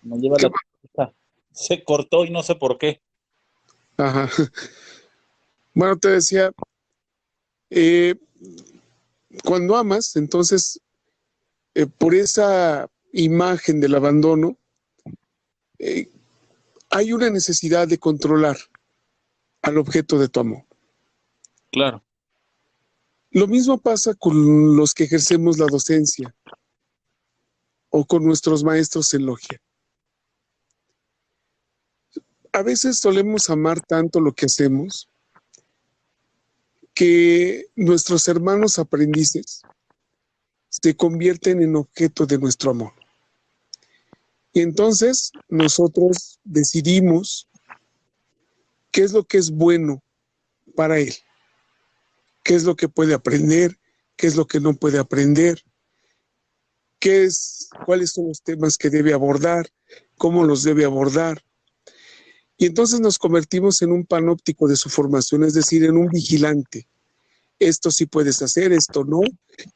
Me lleva ¿Qué la... Se cortó y no sé por qué. Ajá. Bueno, te decía, eh, cuando amas, entonces, por esa imagen del abandono, eh, hay una necesidad de controlar al objeto de tu amor. Claro. Lo mismo pasa con los que ejercemos la docencia o con nuestros maestros en logia. A veces solemos amar tanto lo que hacemos que nuestros hermanos aprendices se convierten en objeto de nuestro amor. Y entonces nosotros decidimos qué es lo que es bueno para él, qué es lo que puede aprender, qué es lo que no puede aprender, cuáles son los temas que debe abordar, cómo los debe abordar. Y entonces nos convertimos en un panóptico de su formación, es decir, en un vigilante. Esto sí puedes hacer, esto no,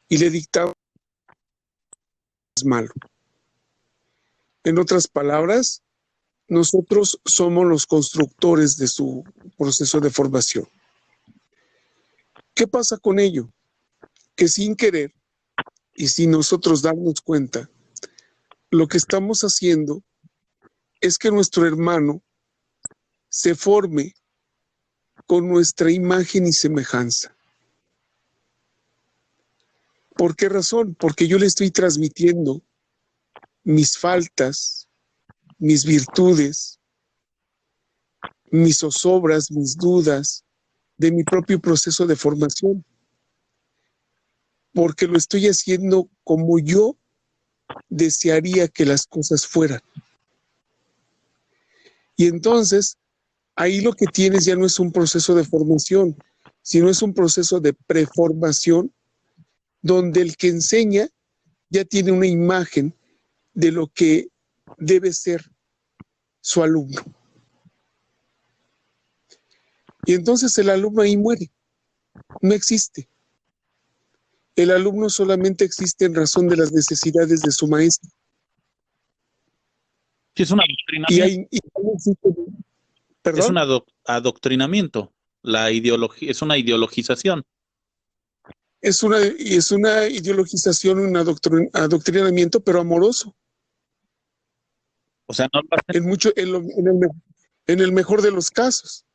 y le dictamos es malo. En otras palabras, nosotros somos los constructores de su proceso de formación. ¿Qué pasa con ello? Que sin querer y sin nosotros darnos cuenta, lo que estamos haciendo es que nuestro hermano se forme con nuestra imagen y semejanza. ¿Por qué razón? Porque yo le estoy transmitiendo mis faltas, mis virtudes, mis zozobras, mis dudas de mi propio proceso de formación, porque lo estoy haciendo como yo desearía que las cosas fueran. Y entonces, ahí lo que tienes ya no es un proceso de formación, sino es un proceso de preformación, donde el que enseña ya tiene una imagen de lo que debe ser su alumno. Y entonces el alumno ahí muere, no existe. El alumno solamente existe en razón de las necesidades de su maestro. Sí, es un Y adoctrinamiento. ahí no existe, Es un perdón, adoctrinamiento. La ideología es una ideologización. es una ideologización, un adoctrinamiento, pero amoroso. O sea, no lo hacen. En el mejor de los casos.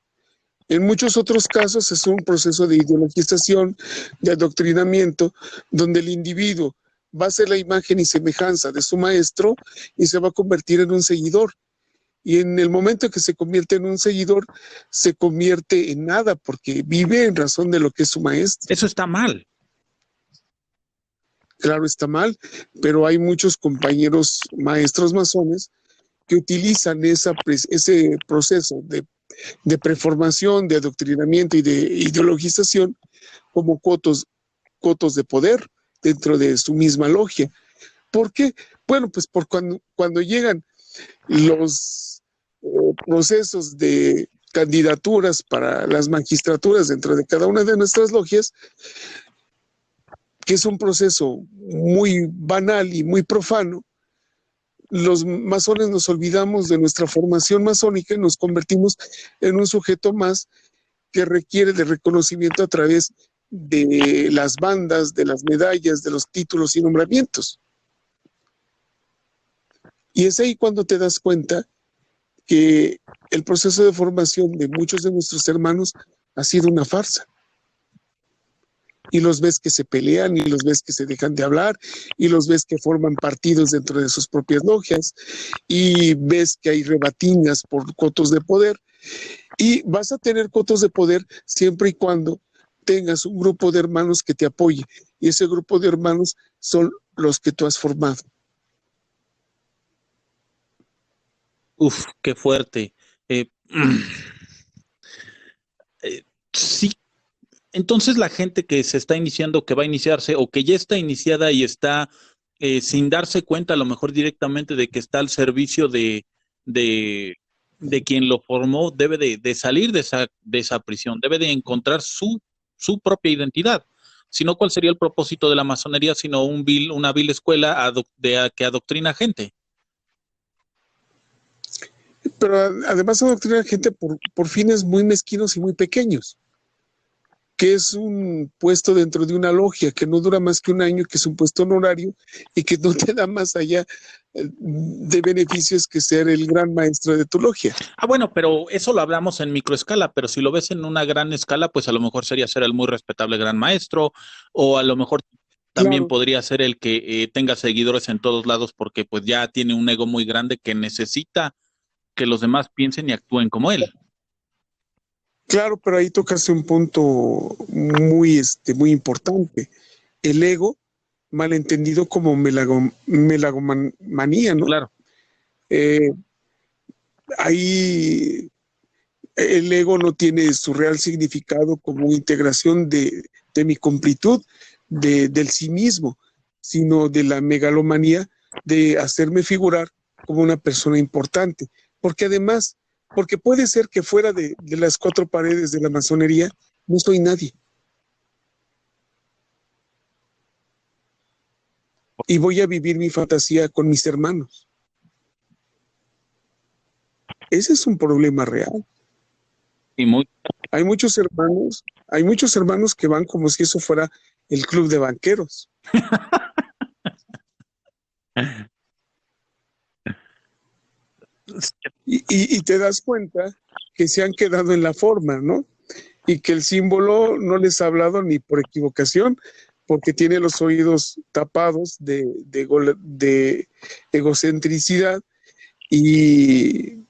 En muchos otros casos es un proceso de ideologización, de adoctrinamiento, donde el individuo va a ser la imagen y semejanza de su maestro y se va a convertir en un seguidor. Y en el momento que se convierte en un seguidor, se convierte en nada, porque vive en razón de lo que es su maestro. Eso está mal. Claro, está mal, pero hay muchos compañeros maestros masones que utilizan ese proceso de preformación, de adoctrinamiento y de ideologización como cotos de poder dentro de su misma logia. ¿Por qué? Bueno, pues por cuando llegan los procesos de candidaturas para las magistraturas dentro de cada una de nuestras logias, que es un proceso muy banal y muy profano, los masones nos olvidamos de nuestra formación masónica y nos convertimos en un sujeto más que requiere de reconocimiento a través de las bandas, de las medallas, de los títulos y nombramientos. Y es ahí cuando te das cuenta que el proceso de formación de muchos de nuestros hermanos ha sido una farsa. Y los ves que se pelean, y los ves que se dejan de hablar, y los ves que forman partidos dentro de sus propias logias, y ves que hay rebatingas por cotos de poder, y vas a tener cotos de poder siempre y cuando tengas un grupo de hermanos que te apoye, y ese grupo de hermanos son los que tú has formado. Uf, qué fuerte. Eh, sí. Entonces la gente que se está iniciando, que va a iniciarse o que ya está iniciada y está sin darse cuenta a lo mejor directamente de que está al servicio de, de quien lo formó, debe de salir de esa prisión, debe de encontrar su propia identidad. Si no, ¿cuál sería el propósito de la masonería sino una vil escuela que adoctrina gente? pero además adoctrinan gente por fines muy mezquinos y muy pequeños, que es un puesto dentro de una logia que no dura más que un año, que es un puesto honorario y que no te da más allá de beneficios que ser el gran maestro de tu logia. Bueno, pero eso lo hablamos en microescala, pero si lo ves en una gran escala, pues a lo mejor sería ser el muy respetable gran maestro, o a lo mejor también Claro, podría ser el que tenga seguidores en todos lados porque pues ya tiene un ego muy grande que necesita que los demás piensen y actúen como él. claro, pero ahí tocaste un punto muy importante. El ego, malentendido como melagomanía, ¿no? Claro, Eh, Ahí el ego no tiene su real significado como integración de mi completud, del sí mismo, sino de la megalomanía de hacerme figurar como una persona importante. Porque además, porque puede ser que fuera de las cuatro paredes de la masonería no soy nadie. Y voy a vivir mi fantasía con mis hermanos. Ese es un problema real. y muy Hay muchos hermanos que van como si eso fuera el club de banqueros. Y te das cuenta que se han quedado en la forma, ¿no? Y que el símbolo no les ha hablado ni por equivocación, porque tiene los oídos tapados de egocentricidad y,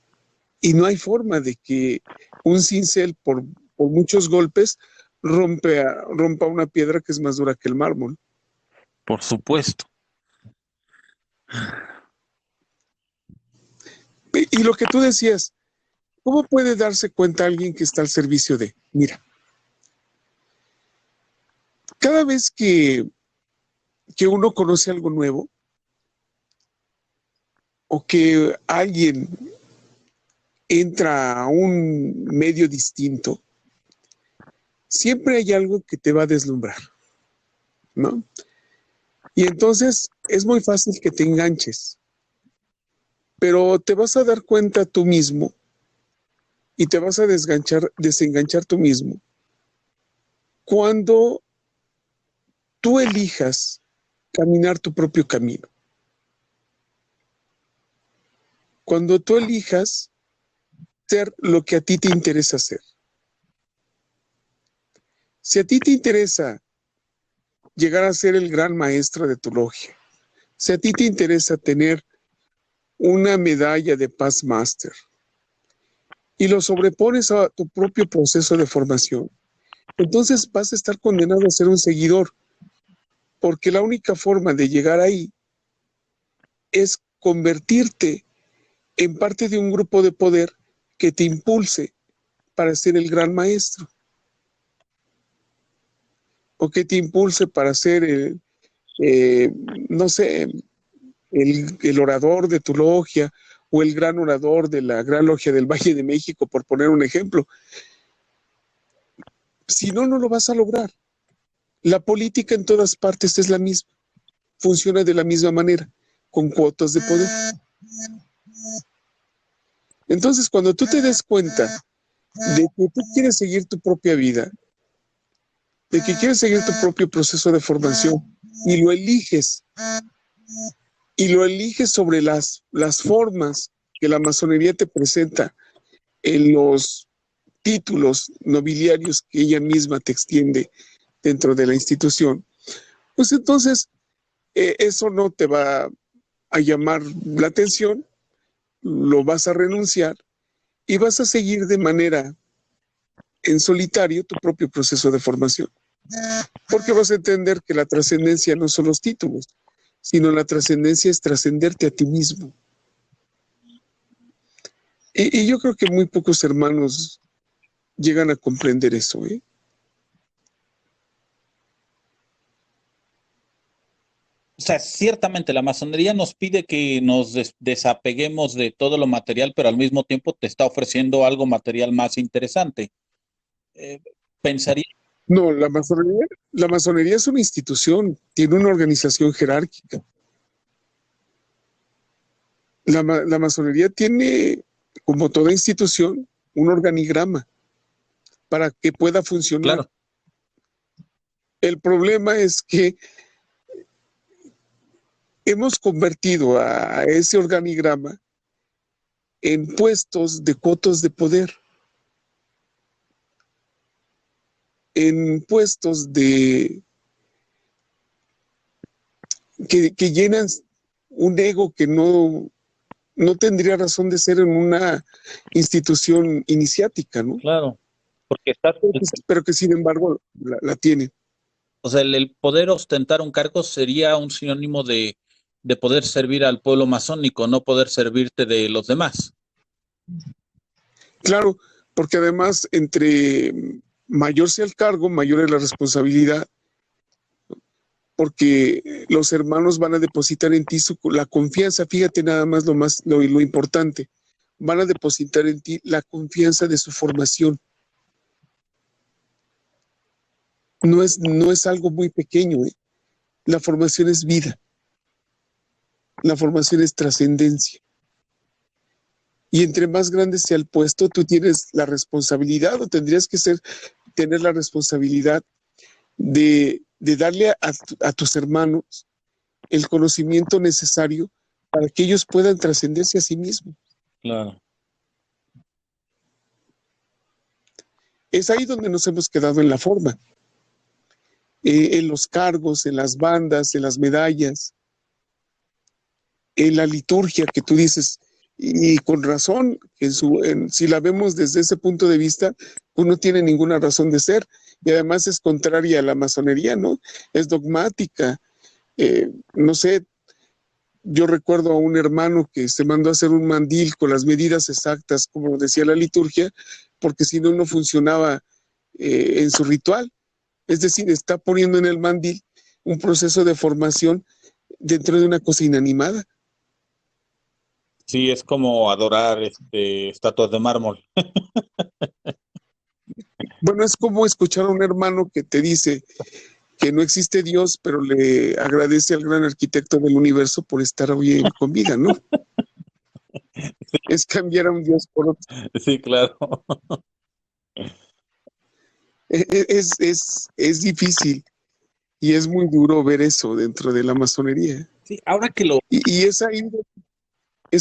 y no hay forma de que un cincel por muchos golpes rompa una piedra que es más dura que el mármol. por supuesto. Y lo que tú decías, ¿cómo puede darse cuenta alguien que está al servicio de? Mira, cada vez que uno conoce algo nuevo o que alguien entra a un medio distinto, siempre hay algo que te va a deslumbrar, ¿no? Y entonces es muy fácil que te enganches, pero te vas a dar cuenta tú mismo y te vas a desenganchar tú mismo cuando tú elijas caminar tu propio camino. Cuando tú elijas ser lo que a ti te interesa ser. Si a ti te interesa llegar a ser el gran maestro de tu logia, si a ti te interesa tener una medalla de Past Master y lo sobrepones a tu propio proceso de formación, entonces vas a estar condenado a ser un seguidor, porque la única forma de llegar ahí es convertirte en parte de un grupo de poder que te impulse para ser el gran maestro o que te impulse para ser eh, no sé, el orador de tu logia o el gran orador de la Gran Logia del Valle de México, por poner un ejemplo. Si no, no lo vas a lograr. La política en todas partes es la misma, funciona de la misma manera, con cuotas de poder. Entonces, cuando tú te des cuenta de que tú quieres seguir tu propia vida, de que quieres seguir tu propio proceso de formación y lo eliges sobre las formas que la masonería te presenta en los títulos nobiliarios que ella misma te extiende dentro de la institución, pues entonces eso no te va a llamar la atención, lo vas a renunciar y vas a seguir de manera en solitario tu propio proceso de formación. Porque vas a entender que la trascendencia no son los títulos, sino la trascendencia es trascenderte a ti mismo. Y yo creo que muy pocos hermanos llegan a comprender eso, ¿eh? O sea, ciertamente la masonería nos pide que nos desapeguemos de todo lo material, pero al mismo tiempo te está ofreciendo algo material más interesante. Eh, pensaría, No, la masonería es una institución, tiene una organización jerárquica. La masonería tiene como toda institución, un organigrama para que pueda funcionar. Claro. El problema es que hemos convertido a ese organigrama en puestos de cotos de poder, en puestos que llenan un ego que no tendría razón de ser en una institución iniciática, ¿no? Claro, porque está, Pero que sin embargo la tiene. o sea, el poder ostentar un cargo sería un sinónimo de poder servir al pueblo masónico, no poder servirte de los demás. Claro, porque además entre mayor sea el cargo, mayor es la responsabilidad, porque los hermanos van a depositar en ti la confianza. Fíjate nada más lo importante, van a depositar en ti la confianza de su formación. No es algo muy pequeño, ¿eh? La formación es vida, la formación es trascendencia. Y entre más grande sea el puesto, tú tienes la responsabilidad o tendrías que tener la responsabilidad de darle a tus hermanos el conocimiento necesario para que ellos puedan trascenderse a sí mismos. Claro. Es ahí donde nos hemos quedado en la forma, en los cargos, en las bandas, en las medallas, en la liturgia que tú dices, y con razón, si la vemos desde ese punto de vista, pues no tiene ninguna razón de ser, y además es contraria a la masonería, ¿no? Es dogmática. No sé, yo recuerdo a un hermano que se mandó a hacer un mandil con las medidas exactas, como decía la liturgia, porque si no, no funcionaba en su ritual. Es decir, está poniendo en el mandil un proceso de formación dentro de una cosa inanimada. Sí, es como adorar estatuas de mármol. Bueno, es como escuchar a un hermano que te dice que no existe Dios, pero le agradece al gran arquitecto del universo por estar hoy con vida, ¿no? Es cambiar a un Dios por otro. Sí, claro. Es difícil y es muy duro ver eso dentro de la masonería. Sí, ahora que lo... Y es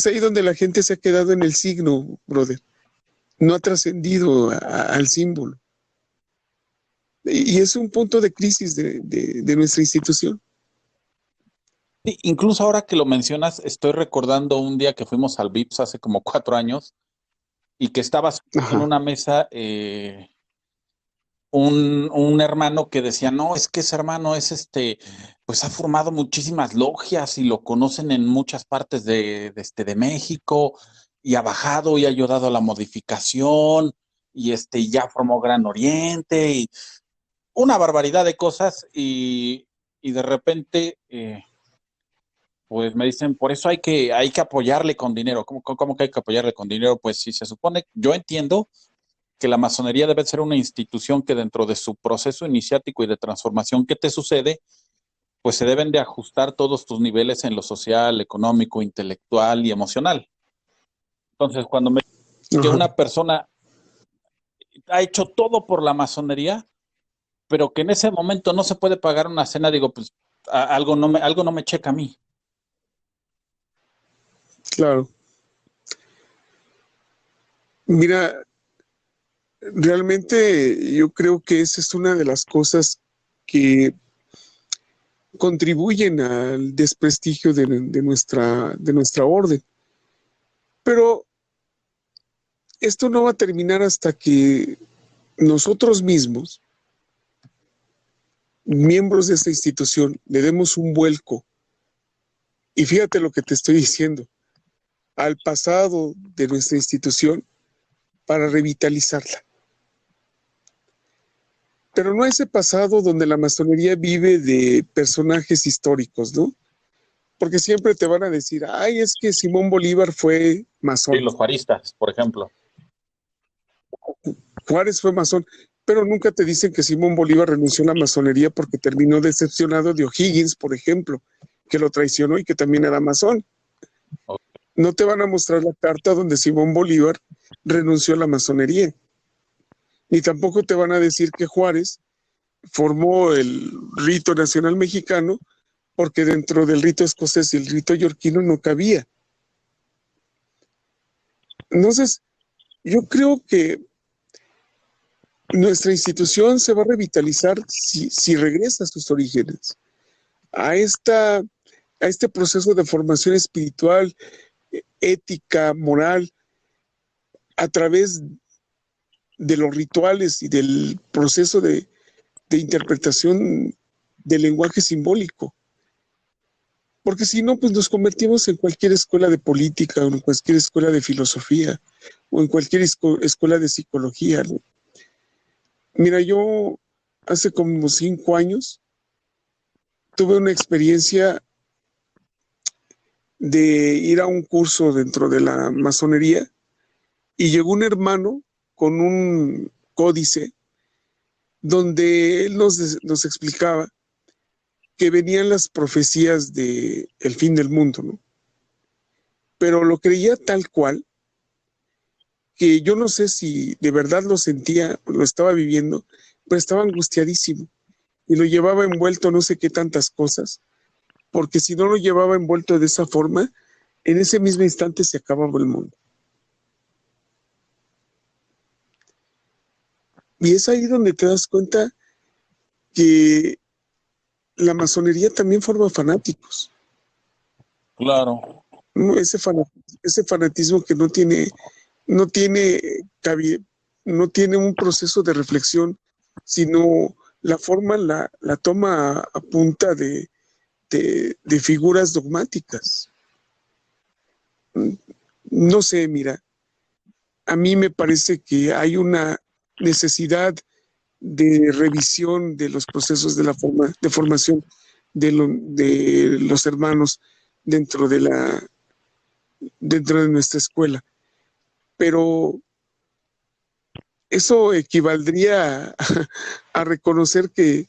ahí donde la gente se ha quedado en el signo, brother. No ha trascendido al símbolo. Y es un punto de crisis de nuestra institución. Sí, incluso ahora que lo mencionas, estoy recordando un día que fuimos al VIPS hace como 4 años y que estaba en Ajá. una mesa un hermano que decía, no, es que ese hermano es pues ha formado muchísimas logias y lo conocen en muchas partes de México y ha bajado y ha ayudado a la modificación y ya formó Gran Oriente y una barbaridad de cosas y de repente pues me dicen, por eso hay que apoyarle con dinero. ¿Cómo que hay que apoyarle con dinero? Pues si se supone, yo entiendo que la masonería debe ser una institución que dentro de su proceso iniciático y de transformación que te sucede, pues se deben de ajustar todos tus niveles en lo social, económico, intelectual y emocional. Entonces, cuando me dicen que Ajá. una persona ha hecho todo por la masonería, pero que en ese momento no se puede pagar una cena, digo, pues algo no me checa a mí. Claro. Mira, realmente yo creo que esa es una de las cosas que contribuyen al desprestigio de nuestra orden. Pero esto no va a terminar hasta que nosotros mismos, miembros de esta institución, le demos un vuelco. Y fíjate lo que te estoy diciendo, al pasado de nuestra institución para revitalizarla. Pero no ese pasado donde la masonería vive de personajes históricos, ¿no? Porque siempre te van a decir, ay, es que Simón Bolívar fue Sí, masón, los juaristas, por ejemplo. Juárez fue masón, pero nunca te dicen que Simón Bolívar renunció a la masonería porque terminó decepcionado de O'Higgins, por ejemplo, que lo traicionó y que también era masón. No te van a mostrar la carta donde Simón Bolívar renunció a la masonería, ni tampoco te van a decir que Juárez formó el rito nacional mexicano porque dentro del rito escocés y el rito yorquino no cabía. Entonces, yo creo que nuestra institución se va a revitalizar si regresa a sus orígenes, a, esta, a este proceso de formación espiritual, ética, moral, a través de los rituales y del proceso de interpretación del lenguaje simbólico. Porque si no, pues nos convertimos en cualquier escuela de política, o en cualquier escuela de filosofía, o en cualquier escuela de psicología, ¿no? Mira, yo hace como 5 años tuve una experiencia de ir a un curso dentro de la masonería y llegó un hermano con un códice donde él nos explicaba que venían las profecías de el fin del mundo, ¿no? Pero lo creía tal cual que yo no sé si de verdad lo sentía, lo estaba viviendo, pero estaba angustiadísimo y lo llevaba envuelto no sé qué tantas cosas, porque si no lo llevaba envuelto de esa forma, en ese mismo instante se acababa el mundo. Y es ahí donde te das cuenta que la masonería también forma fanáticos, Claro. ¿no? Ese fanatismo que no tiene, no tiene un proceso de reflexión, sino la forma la toma a punta de figuras dogmáticas. No sé, mira, a mí me parece que hay una necesidad de revisión de los procesos de formación de los hermanos dentro dentro de nuestra escuela. Pero eso equivaldría a reconocer que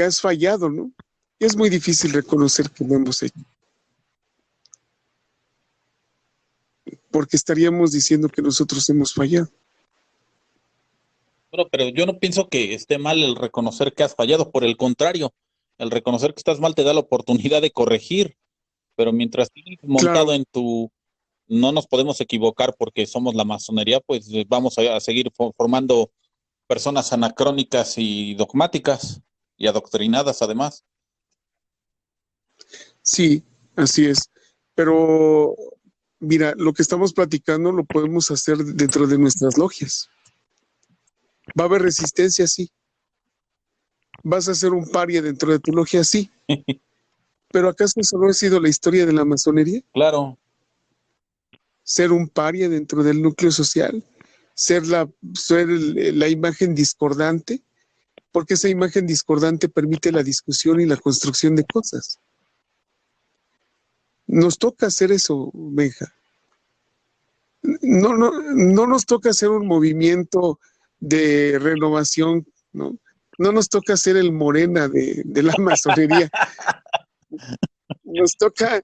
has fallado, ¿no? Y es muy difícil reconocer que no hemos hecho, porque estaríamos diciendo que nosotros hemos fallado. Bueno, pero yo no pienso que esté mal el reconocer que has fallado, por el contrario, el reconocer que estás mal te da la oportunidad de corregir, pero mientras sigues montado Claro, en tu no nos podemos equivocar porque somos la masonería, pues vamos a seguir formando personas anacrónicas y dogmáticas y adoctrinadas además. sí, así es. Pero mira, lo que estamos platicando lo podemos hacer dentro de nuestras logias. Va a haber resistencia, sí. Vas a ser un paria dentro de tu logia, sí. Pero ¿acaso eso no ha sido la historia de la masonería? Claro, Ser un paria dentro del núcleo social, ser la imagen discordante, porque esa imagen discordante permite la discusión y la construcción de cosas. Nos toca hacer eso, Benja. No nos toca hacer un movimiento de renovación, ¿no? No nos toca hacer el Morena de la masonería. Nos toca,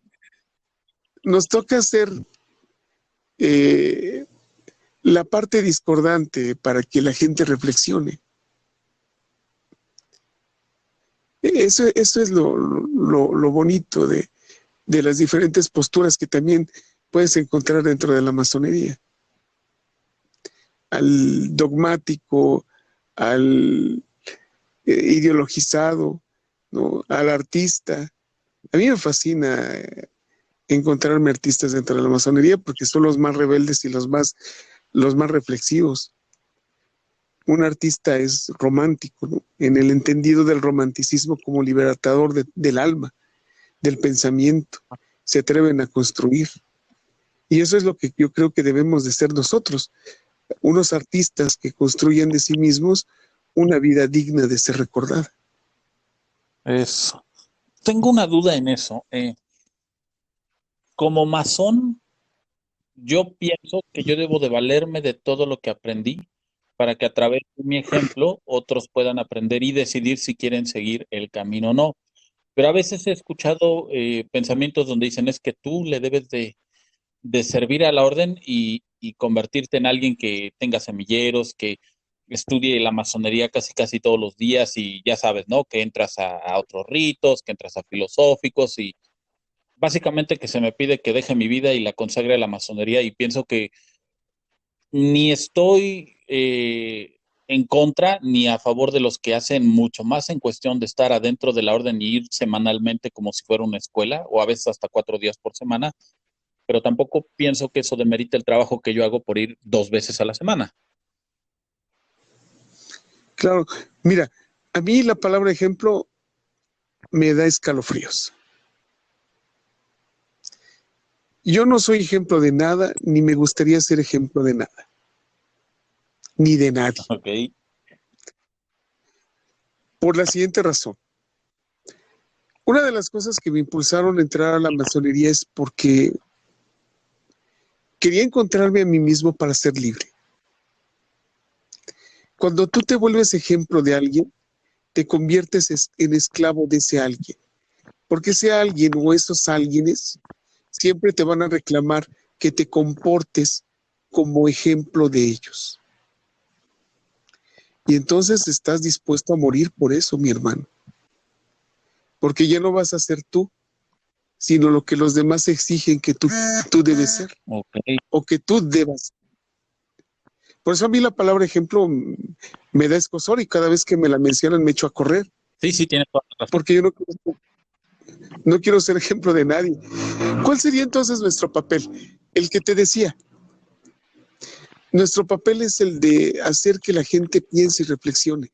nos toca hacer eh, la parte discordante para que la gente reflexione. Eso es lo bonito de las diferentes posturas que también puedes encontrar dentro de la masonería. Al dogmático, al ideologizado, ¿no? Al artista. A mí me fascina encontrarme artistas dentro de la masonería porque son los más rebeldes y los más reflexivos. Un artista es romántico, ¿no? En el entendido del romanticismo como libertador del alma, del pensamiento. Se atreven a construir. Y eso es lo que yo creo que debemos de ser nosotros, unos artistas que construyen de sí mismos una vida digna de ser recordada. eso. Tengo una duda en eso. Como masón, yo pienso que yo debo de valerme de todo lo que aprendí para que a través de mi ejemplo otros puedan aprender y decidir si quieren seguir el camino o no. Pero a veces he escuchado pensamientos donde dicen es que tú le debes de de servir a la orden y convertirte en alguien que tenga semilleros, que estudie la masonería casi casi todos los días y ya sabes, ¿no? Que entras a otros ritos, que entras a filosóficos y básicamente que se me pide que deje mi vida y la consagre a la masonería y pienso que ni estoy en contra ni a favor de los que hacen mucho más en cuestión de estar adentro de la orden y ir semanalmente como si fuera una escuela o a veces hasta 4 días por semana, pero tampoco pienso que eso demerite el trabajo que yo hago por ir 2 veces a la semana. Claro, mira, a mí la palabra ejemplo me da escalofríos. Yo no soy ejemplo de nada, ni me gustaría ser ejemplo de nada, ni de nadie. Ok, Por la siguiente razón. Una de las cosas que me impulsaron a entrar a la masonería es porque quería encontrarme a mí mismo para ser libre. Cuando tú te vuelves ejemplo de alguien, te conviertes en esclavo de ese alguien. Porque ese alguien o esos alguienes siempre te van a reclamar que te comportes como ejemplo de ellos. Y entonces estás dispuesto a morir por eso, mi hermano. Porque ya no vas a ser tú, sino lo que los demás exigen que tú debes ser ok. o que tú debas. Por eso a mí la palabra ejemplo me da escozor y cada vez que me la mencionan me echo a correr, Sí, sí, tienes toda la razón. porque yo no quiero ser ejemplo de nadie. ¿Cuál sería entonces nuestro papel? El que te decía. Nuestro papel es el de hacer que la gente piense y reflexione.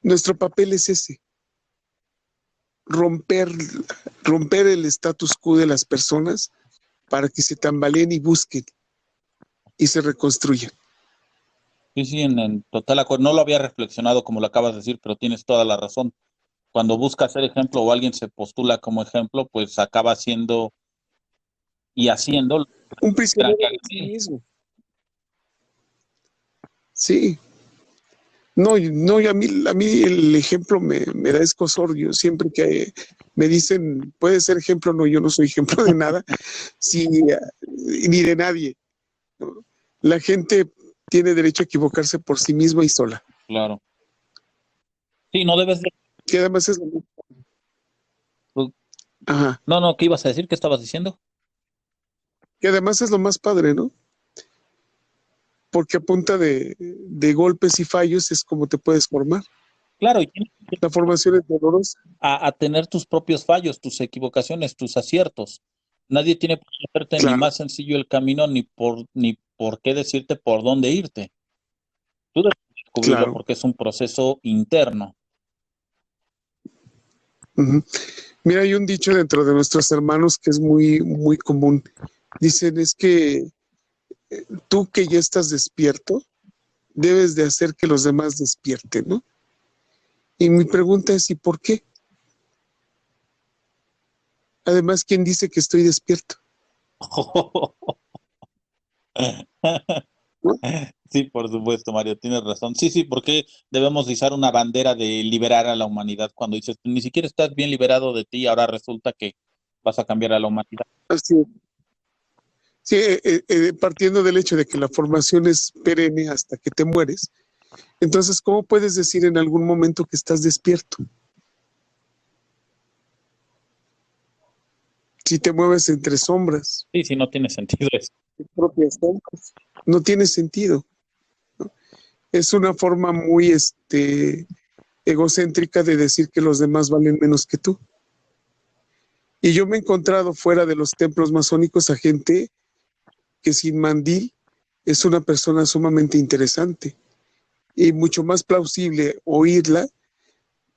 Nuestro papel es ese, romper, romper el status quo de las personas para que se tambaleen y busquen y se reconstruyan. Sí, sí, en total acuerdo. No lo había reflexionado como lo acabas de decir, pero tienes toda la razón. Cuando busca ser ejemplo o alguien se postula como ejemplo, pues acaba siendo y haciendo lo que Un esperan que prisionero haga. de sí mismo. Sí. No, no, a mí el ejemplo me da escozor. Yo siempre que me dicen, puede ser ejemplo, no, yo no soy ejemplo de nada, sí, ni de nadie. ¿No? La gente tiene derecho a equivocarse por sí misma y sola. Claro. Sí, no debes de... Que además es ajá, No, no, ¿qué ibas a decir? ¿Qué estabas diciendo? que además es lo más padre, ¿no? Porque a punta de golpes y fallos es como te puedes formar. Claro, y tienes La formación es dolorosa. a tener tus propios fallos, tus equivocaciones, tus aciertos. Nadie tiene por qué hacerte ni Claro. más sencillo el camino, ni por qué decirte por dónde irte. Tú debes descubrirlo Claro. porque es un proceso interno. Uh-huh. Mira, hay un dicho dentro de nuestros hermanos que es muy, muy común. Dicen es que tú que ya estás despierto, debes de hacer que los demás despierten, ¿no? Y mi pregunta es, ¿y por qué? Además, ¿quién dice que estoy despierto? ¿No? Sí, por supuesto, Mario, tienes razón. Sí, sí, porque debemos izar una bandera de liberar a la humanidad cuando dices, ni siquiera estás bien liberado de ti, ahora resulta que vas a cambiar a la humanidad. Así es. Sí, partiendo del hecho de que la formación es perenne hasta que te mueres, entonces, ¿cómo puedes decir en algún momento que estás despierto? Si te mueves entre sombras, Sí, sí, no tiene sentido eso. tus propias sombras, no tiene sentido. Es una forma muy egocéntrica de decir que los demás valen menos que tú. Y yo me he encontrado fuera de los templos masónicos a gente que sin mandil es una persona sumamente interesante y mucho más plausible oírla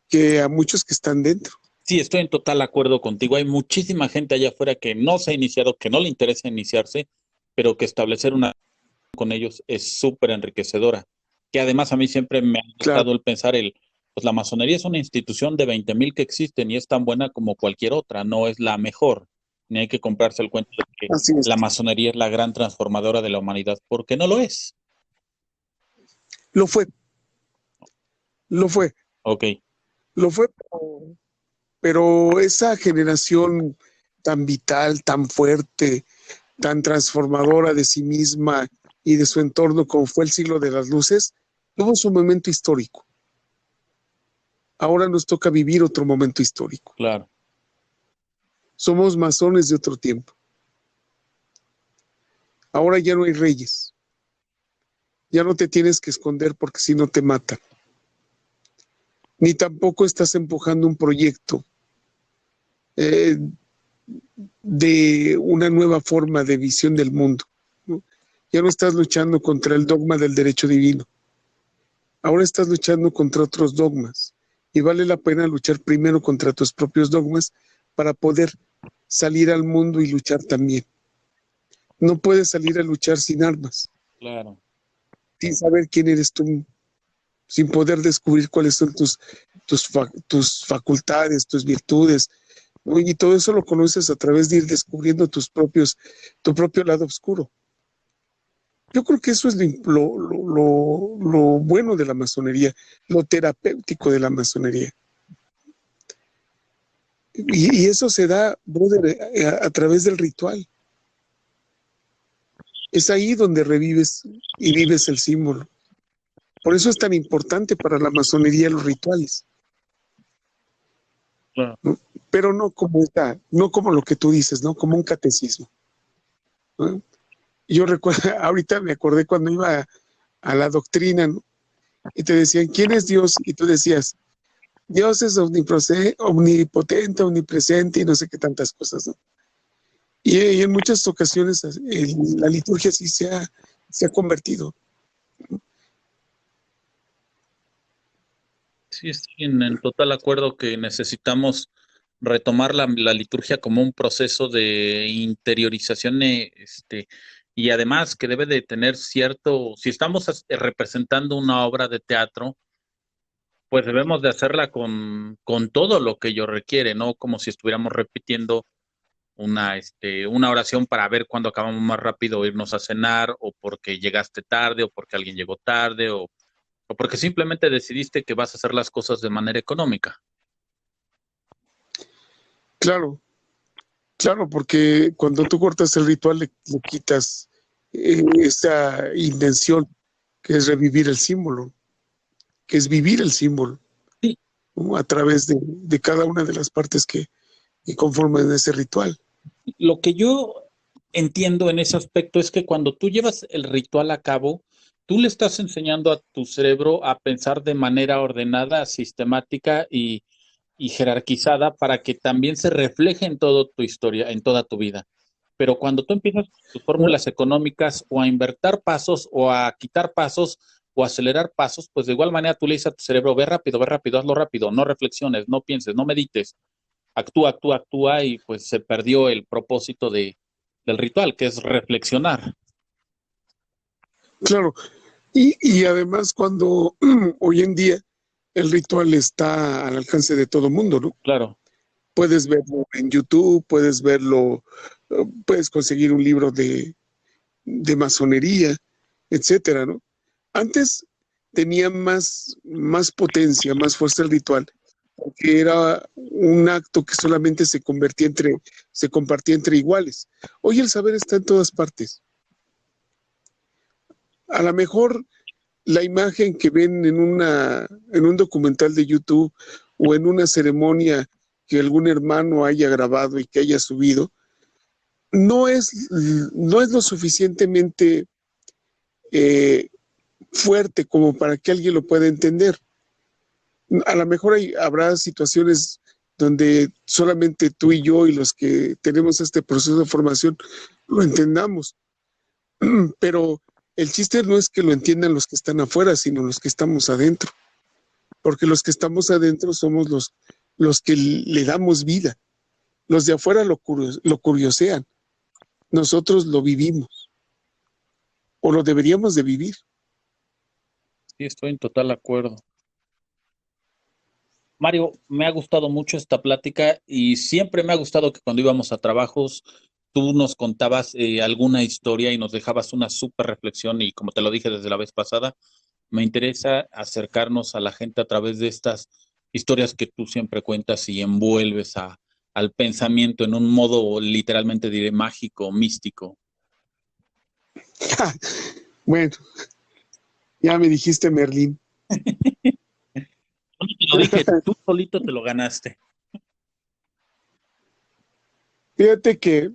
que a muchos que están dentro. Sí, estoy en total acuerdo contigo. Hay muchísima gente allá afuera que no se ha iniciado, que no le interesa iniciarse, pero que establecer una con ellos es súper enriquecedora. Que además a mí siempre me ha Claro, gustado el pensar pues la masonería es una institución de 20,000 que existen y es tan buena como cualquier otra, no es la mejor, ni hay que comprarse el cuento de que así es. la masonería es la gran transformadora de la humanidad, porque no lo es. Lo fue, lo fue, Ok, lo fue, pero esa generación tan vital, tan fuerte, tan transformadora de sí misma y de su entorno como fue el siglo de las luces, tuvo su momento histórico. Ahora nos toca vivir otro momento histórico. Claro. Somos masones de otro tiempo. Ahora ya no hay reyes. Ya no te tienes que esconder porque si no te matan. Ni tampoco estás empujando un proyecto de una nueva forma de visión del mundo, ¿no? Ya no estás luchando contra el dogma del derecho divino. Ahora estás luchando contra otros dogmas. Y vale la pena luchar primero contra tus propios dogmas para poder salir al mundo y luchar también. No puedes salir a luchar sin armas, Claro. sin saber quién eres tú, sin poder descubrir cuáles son tus facultades, tus virtudes, ¿no? Y todo eso lo conoces a través de ir descubriendo tu propio lado oscuro. Yo creo que eso es lo bueno de la masonería, lo terapéutico de la masonería. Y eso se da, brother, a través del ritual. Es ahí donde revives y vives el símbolo. Por eso es tan importante para la masonería los rituales. Claro. ¿No? Pero no como lo que tú dices, ¿no? Como un catecismo, ¿no? Yo recuerdo, ahorita me acordé cuando iba a la doctrina, ¿no? Y te decían, ¿quién es Dios? Y tú decías, Dios es omnipotente, omnipresente y no sé qué tantas cosas, ¿no? Y en muchas ocasiones la liturgia sí se ha convertido. Sí, estoy en total acuerdo que necesitamos retomar la liturgia como un proceso de interiorización, y además que debe de tener cierto, si estamos representando una obra de teatro, pues debemos de hacerla con todo lo que ello requiere, ¿no? Como si estuviéramos repitiendo una oración para ver cuándo acabamos más rápido o irnos a cenar, o porque llegaste tarde, o porque alguien llegó tarde, o porque simplemente decidiste que vas a hacer las cosas de manera económica. Claro, claro, porque cuando tú cortas el ritual le quitas esa intención que es revivir el símbolo, que es vivir el símbolo, Sí, ¿no? A través de cada una de las partes que conforman ese ritual. lo que yo entiendo en ese aspecto es que cuando tú llevas el ritual a cabo, tú le estás enseñando a tu cerebro a pensar de manera ordenada, sistemática y jerarquizada para que también se refleje en toda tu historia, en toda tu vida. Pero cuando tú empiezas tus fórmulas económicas o a invertir pasos o a quitar pasos o acelerar pasos, pues de igual manera tú le dices a tu cerebro, ve rápido, hazlo rápido, no reflexiones, no pienses, no medites, actúa, actúa, actúa, y pues se perdió el propósito del ritual, que es reflexionar. Claro, y además cuando hoy en día el ritual está al alcance de todo mundo, ¿no? Claro, Puedes verlo en YouTube, puedes verlo, puedes conseguir un libro de masonería, etcétera, ¿no? Antes tenía más potencia, más fuerza el ritual, porque era un acto que solamente se compartía entre iguales. Hoy el saber está en todas partes. A lo mejor la imagen que ven en un documental de YouTube o en una ceremonia que algún hermano haya grabado y que haya subido, no es lo suficientemente eh, fuerte como para que alguien lo pueda entender. A lo mejor habrá situaciones donde solamente tú y yo y los que tenemos este proceso de formación lo entendamos, pero el chiste no es que lo entiendan los que están afuera, sino los que estamos adentro, porque los que estamos adentro somos los que le damos vida. Los de afuera lo curiosean, nosotros lo vivimos o lo deberíamos de vivir. sí, estoy en total acuerdo. Mario, me ha gustado mucho esta plática y siempre me ha gustado que cuando íbamos a trabajos tú nos contabas alguna historia y nos dejabas una súper reflexión, y como te lo dije desde la vez pasada, me interesa acercarnos a la gente a través de estas historias que tú siempre cuentas y envuelves al pensamiento en un modo literalmente diré mágico, místico. Bueno, ya me dijiste Merlín. Te lo dije, tú solito te lo ganaste. Fíjate que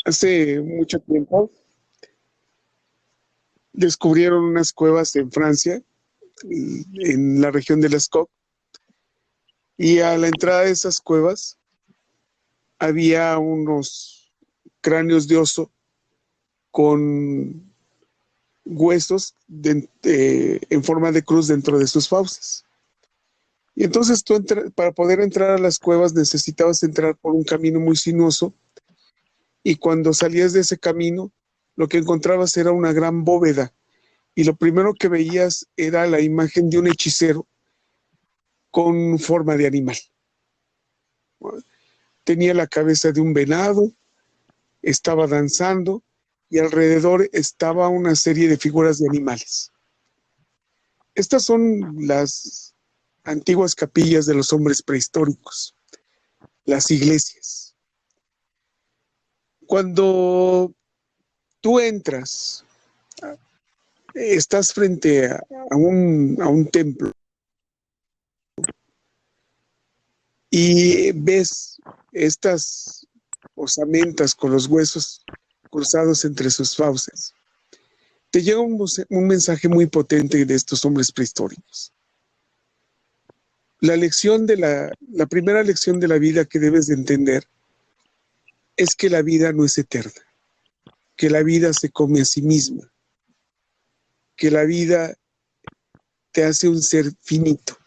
hace mucho tiempo descubrieron unas cuevas en Francia, en la región de Lascaux, y a la entrada de esas cuevas había unos cráneos de oso con huesos en forma de cruz dentro de sus fauces. Y entonces para poder entrar a las cuevas necesitabas entrar por un camino muy sinuoso, y cuando salías de ese camino lo que encontrabas era una gran bóveda, y lo primero que veías era la imagen de un hechicero con forma de animal. Tenía la cabeza de un venado, estaba danzando y alrededor estaba una serie de figuras de animales. Estas son las antiguas capillas de los hombres prehistóricos, las iglesias. Cuando tú entras, estás frente a un templo y ves estas osamentas con los huesos cruzados entre sus fauces. Te llega un mensaje muy potente de estos hombres prehistóricos. La primera lección de la vida que debes de entender es que la vida no es eterna, que la vida se come a sí misma, que la vida te hace un ser finito,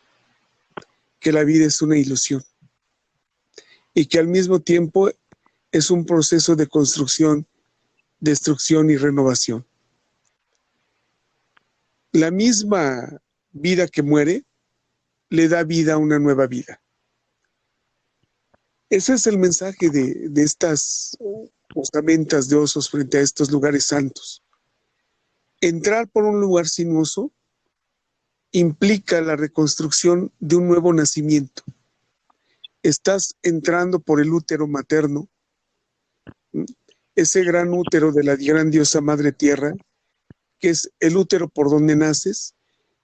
que la vida es una ilusión y que al mismo tiempo es un proceso de construcción, destrucción y renovación. La misma vida que muere le da vida a una nueva vida. Ese es el mensaje de estas osamentas de osos frente a estos lugares santos. Entrar por un lugar sinuoso implica la reconstrucción de un nuevo nacimiento. Estás entrando por el útero materno, ese gran útero de la gran diosa Madre Tierra, que es el útero por donde naces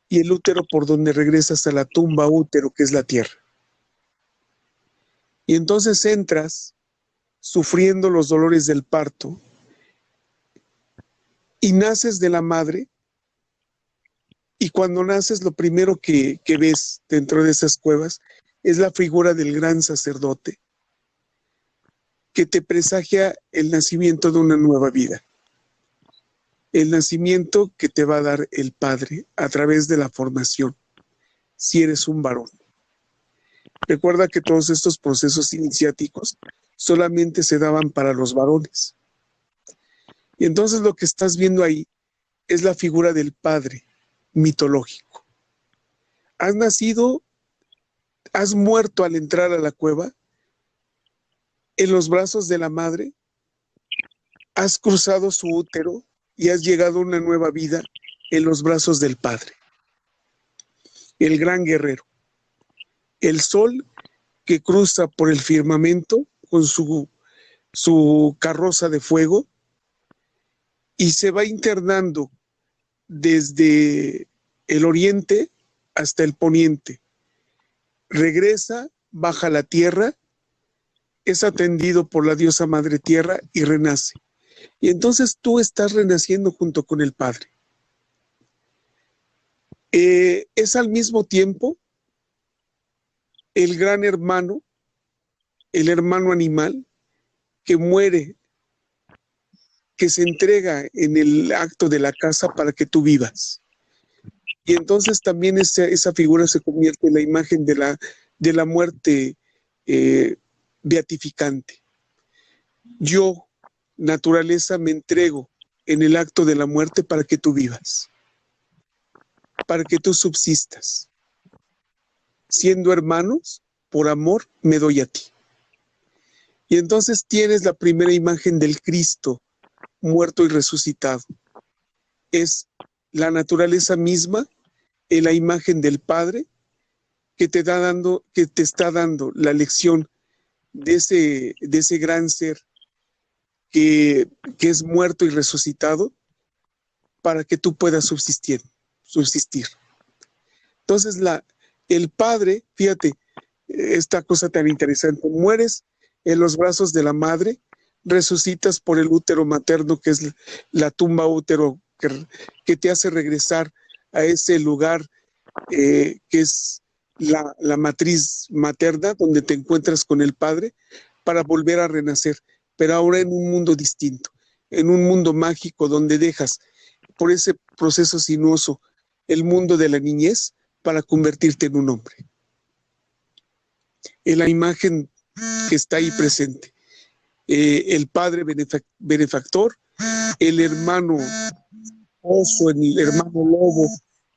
y el útero por donde regresas a la tumba útero, que es la tierra. Y entonces entras sufriendo los dolores del parto y naces de la madre, y cuando naces lo primero que ves dentro de esas cuevas es la figura del gran sacerdote que te presagia el nacimiento de una nueva vida, el nacimiento que te va a dar el Padre a través de la formación, si eres un varón. Recuerda que todos estos procesos iniciáticos solamente se daban para los varones. Y entonces lo que estás viendo ahí es la figura del Padre mitológico. Has nacido, has muerto al entrar a la cueva, en los brazos de la madre, has cruzado su útero y has llegado a una nueva vida en los brazos del Padre, el gran guerrero, el sol que cruza por el firmamento con su carroza de fuego y se va internando desde el oriente hasta el poniente. Regresa, baja a la tierra, es atendido por la diosa Madre Tierra y renace. Y entonces tú estás renaciendo junto con el Padre. Es al mismo tiempo el gran hermano, el hermano animal que muere, que se entrega en el acto de la caza para que tú vivas. Y entonces también esa figura se convierte en la imagen de la muerte beatificante. Yo, naturaleza, me entrego en el acto de la muerte para que tú vivas, para que tú subsistas. Siendo hermanos, por amor me doy a ti. Y entonces tienes la primera imagen del Cristo muerto y resucitado. Es la naturaleza misma en la imagen del Padre que te está dando la lección de ese gran ser que es muerto y resucitado para que tú puedas subsistir. Entonces, el Padre, fíjate, esta cosa tan interesante, mueres en los brazos de la madre, resucitas por el útero materno, que es la tumba útero, que te hace regresar a ese lugar que es la matriz materna, donde te encuentras con el Padre, para volver a renacer, pero ahora en un mundo distinto, en un mundo mágico donde dejas por ese proceso sinuoso el mundo de la niñez para convertirte en un hombre. En la imagen que está ahí presente, el padre benefactor, el hermano oso, el hermano lobo,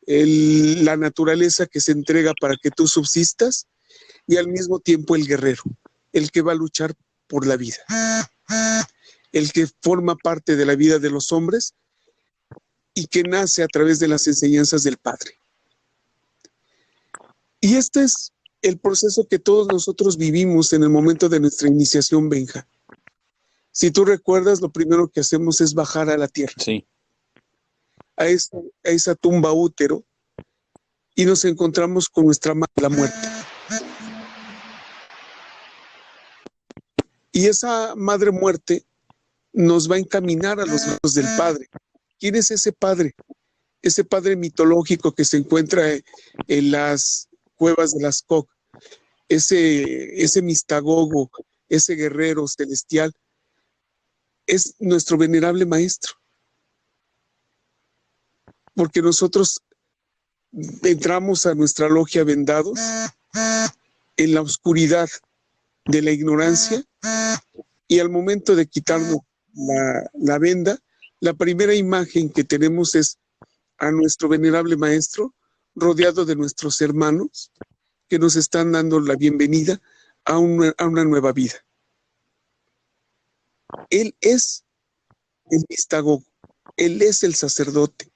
la naturaleza que se entrega para que tú subsistas, y al mismo tiempo el guerrero, el que va a luchar por la vida, el que forma parte de la vida de los hombres y que nace a través de las enseñanzas del Padre. Y este es el proceso que todos nosotros vivimos en el momento de nuestra iniciación, Benja. Si tú recuerdas, lo primero que hacemos es bajar a la tierra, sí, a esa tumba útero, y nos encontramos con nuestra madre, la muerte. Y esa madre muerte nos va a encaminar a los brazos del Padre. ¿Quién es ese Padre? Ese Padre mitológico que se encuentra en las cuevas de las Koc, ese mistagogo, ese guerrero celestial, es nuestro venerable maestro. Porque nosotros entramos a nuestra logia vendados en la oscuridad de la ignorancia, y al momento de quitarnos la venda, la primera imagen que tenemos es a nuestro venerable maestro rodeado de nuestros hermanos que nos están dando la bienvenida a una nueva vida. Él es el mistagogo, él es el sacerdote,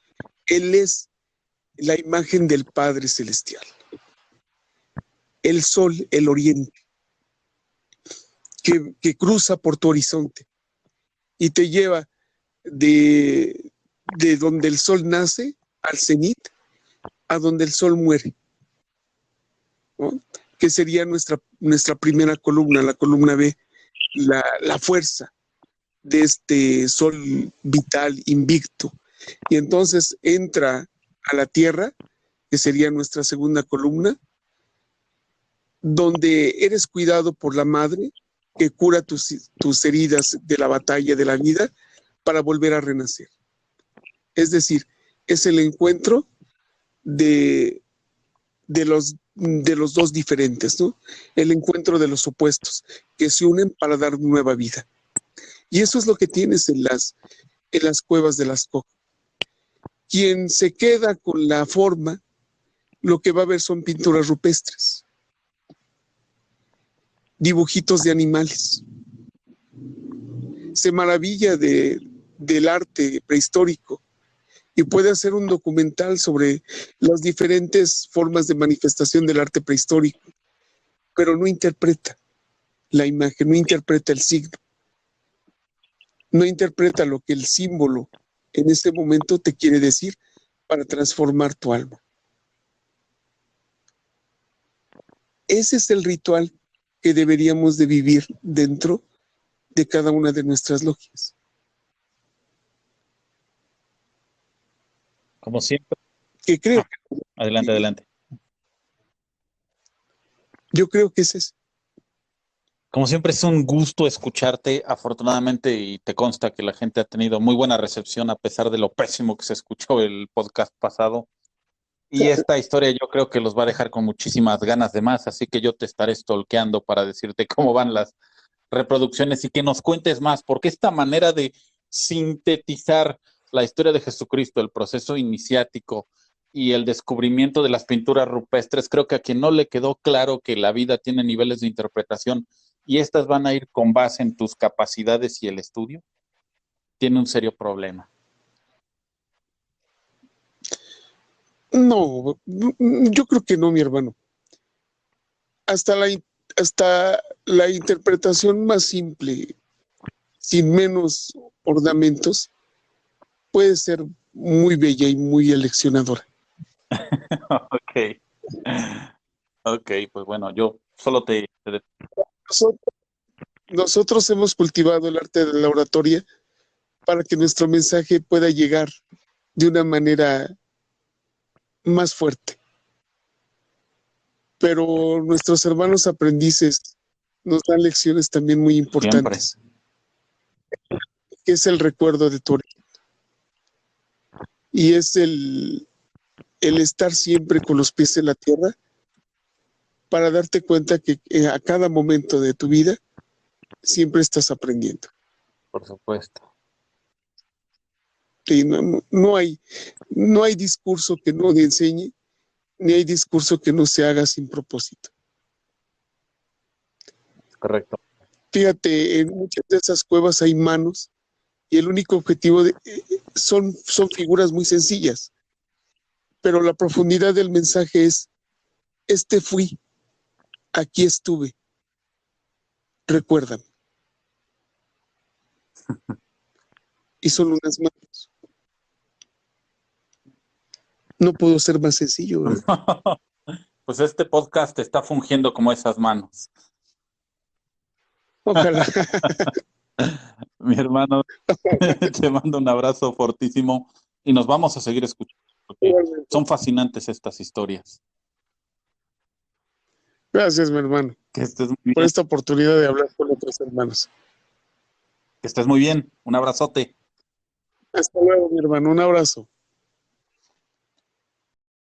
él es la imagen del Padre Celestial. El sol, el oriente, que cruza por tu horizonte y te lleva de donde el sol nace al cenit a donde el sol muere, ¿no? Que sería nuestra primera columna, la columna B, la fuerza de este sol vital, invicto. Y entonces entra a la tierra, que sería nuestra segunda columna, donde eres cuidado por la madre, que cura tus heridas de la batalla de la vida para volver a renacer. Es decir, es el encuentro de los dos diferentes, ¿no? El encuentro de los opuestos que se unen para dar nueva vida. Y eso es lo que tienes en las cuevas de las Koc. Quien se queda con la forma, lo que va a ver son pinturas rupestres, dibujitos de animales. Se maravilla del arte prehistórico y puede hacer un documental sobre las diferentes formas de manifestación del arte prehistórico, pero no interpreta la imagen, no interpreta el signo, no interpreta lo que el símbolo en ese momento te quiere decir para transformar tu alma. Ese es el ritual que deberíamos de vivir dentro de cada una de nuestras logias. como siempre. Que creo. Adelante, adelante. Yo creo que ese es. Como siempre es un gusto escucharte, afortunadamente, y te consta que la gente ha tenido muy buena recepción a pesar de lo pésimo que se escuchó el podcast pasado. Y esta historia yo creo que los va a dejar con muchísimas ganas de más, así que yo te estaré stalkeando para decirte cómo van las reproducciones y que nos cuentes más, porque esta manera de sintetizar la historia de Jesucristo, el proceso iniciático y el descubrimiento de las pinturas rupestres, creo que a quien no le quedó claro que la vida tiene niveles de interpretación y estas van a ir con base en tus capacidades y el estudio, tiene un serio problema. No, yo creo que no, mi hermano. hasta hasta la interpretación más simple, sin menos ornamentos, puede ser muy bella y muy aleccionadora. Ok, ok, pues bueno, yo solo Nosotros, nosotros hemos cultivado el arte de la oratoria para que nuestro mensaje pueda llegar de una manera más fuerte. Pero nuestros hermanos aprendices nos dan lecciones también muy importantes, siempre. que es el recuerdo de tu origen. Y es el estar siempre con los pies en la tierra para darte cuenta que a cada momento de tu vida siempre estás aprendiendo. Por supuesto. Y no hay discurso que no te enseñe, ni hay discurso que no se haga sin propósito. Correcto. Fíjate, en muchas de esas cuevas hay manos y el único objetivo son figuras muy sencillas, pero la profundidad del mensaje es, fui, aquí estuve, recuérdame. Y son unas manos. No pudo ser más sencillo, ¿verdad? Pues este podcast está fungiendo como esas manos. Ojalá. Mi hermano, te mando un abrazo fortísimo y nos vamos a seguir escuchando porque son fascinantes estas historias. Gracias, mi hermano, Que estés muy por bien. esta oportunidad de hablar con otros hermanos. Que estés muy bien. Un abrazote. Hasta luego, mi hermano. Un abrazo.